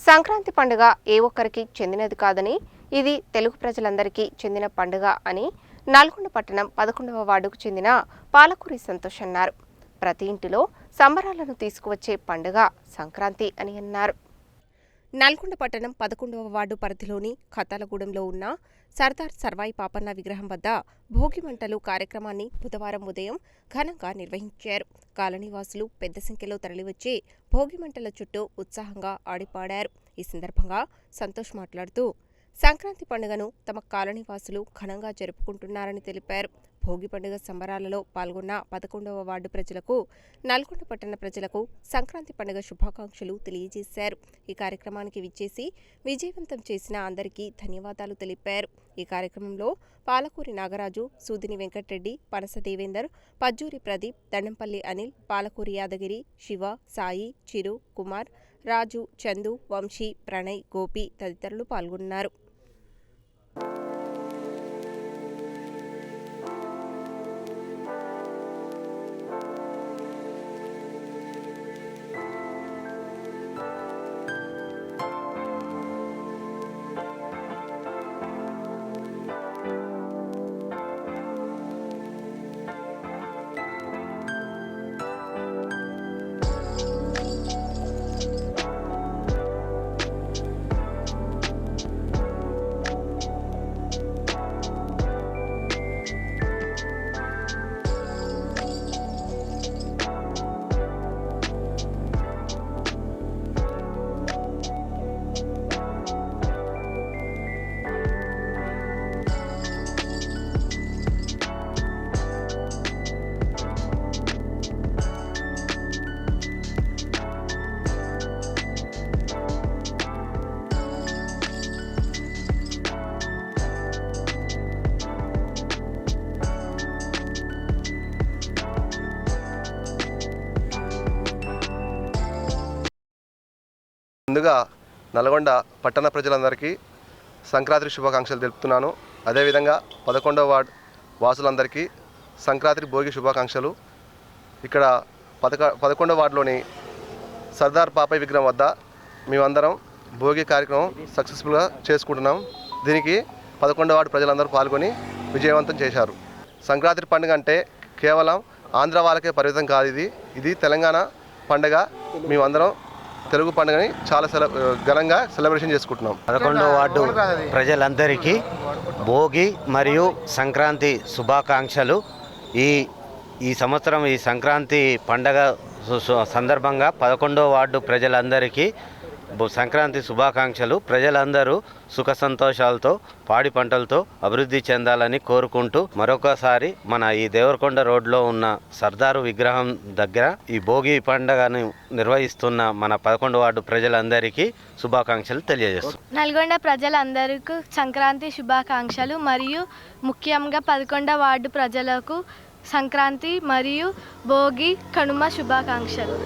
సంక్రాంతి పండుగ ఏ ఒక్కరికి చెందినది కాదని ఇది తెలుగు ప్రజలందరికీ చెందిన పండుగ అని నల్గొండ పట్టణం 11వ వార్డుకు చెందిన పాలకూరి సంతోష్ అన్నారు. ప్రతి ఇంటిలో సంబరాలను తీసుకువచ్చే పండుగ సంక్రాంతి అని అన్నారు. నల్గొండ పట్టణం 11వ వార్డు పరిధిలోని ఖతాలగూడెంలో ఉన్న సర్దార్ సర్వాయి పాపన్న విగ్రహం వద్ద భోగి మంటలు కార్యక్రమాన్ని బుధవారం ఉదయం ఘనంగా నిర్వహించారు. కాలనీవాసులు పెద్ద సంఖ్యలో తరలివచ్చి భోగి మంటల చుట్టూ ఉత్సాహంగా ఆడిపాడారు. ఈ సందర్భంగా సంతోష్ మాట్లాడుతూ సంక్రాంతి పండుగను తమ కాలనీవాసులు ఘనంగా జరుపుకుంటున్నారని తెలిపారు. భోగి పండుగ సంబరాలలో పాల్గొన్న 11వ వార్డు ప్రజలకు, నల్గొండ పట్టణ ప్రజలకు సంక్రాంతి పండుగ శుభాకాంక్షలు తెలియజేశారు. ఈ కార్యక్రమానికి విచ్చేసి విజయవంతం చేసిన అందరికీ ధన్యవాదాలు తెలిపారు. ఈ కార్యక్రమంలో పాలకూరి నాగరాజు, సూదిని వెంకటరెడ్డి, పనస దేవేందర్, పజ్జూరి ప్రదీప్, దండంపల్లి అనిల్, పాలకూరి యాదగిరి, శివ, సాయి, చిరు, కుమార్, రాజు, చందు, వంశీ, ప్రణయ్, గోపి తదితరులు పాల్గొన్నారు. ముందుగా నల్గొండ పట్టణ ప్రజలందరికీ సంక్రాంతి శుభాకాంక్షలు తెలుపుతున్నాను. అదేవిధంగా 11వ వార్డు వాసులందరికీ సంక్రాంతి భోగి శుభాకాంక్షలు. ఇక్కడ 11వ వార్డులోని సర్దార్ పాపయ్య విగ్రహం వద్ద మేమందరం భోగి కార్యక్రమం సక్సెస్ఫుల్గా చేసుకుంటున్నాం. దీనికి 11వ వార్డు ప్రజలందరూ పాల్గొని విజయవంతం చేశారు. సంక్రాంతి పండుగ అంటే కేవలం ఆంధ్ర వాళ్ళకే పరిమితం కాదు. ఇది తెలంగాణ పండుగ. మేమందరం తెలుగు పండుగని చాలా ఘనంగా సెలబ్రేషన్ చేసుకుంటున్నాం. 11వ వార్డు ప్రజలందరికీ భోగి మరియు సంక్రాంతి శుభాకాంక్షలు. ఈ సంవత్సరం ఈ సంక్రాంతి పండుగ సందర్భంగా 11వ వార్డు ప్రజలందరికీ సంక్రాంతి శుభాకాంక్షలు. ప్రజలందరూ సుఖ సంతోషాలతో పాడి పంటలతో అభివృద్ధి చెందాలని కోరుకుంటూ మరొకసారి మన ఈ దేవరకొండ రోడ్లో ఉన్న సర్దారు విగ్రహం దగ్గర ఈ భోగి పండుగను నిర్వహిస్తున్న మన 11వ వార్డు ప్రజలందరికీ శుభాకాంక్షలు తెలియజేస్తాం. నల్గొండ ప్రజలందరికీ సంక్రాంతి శుభాకాంక్షలు మరియు ముఖ్యంగా 11వ వార్డు ప్రజలకు సంక్రాంతి మరియు భోగి కనుమ శుభాకాంక్షలు.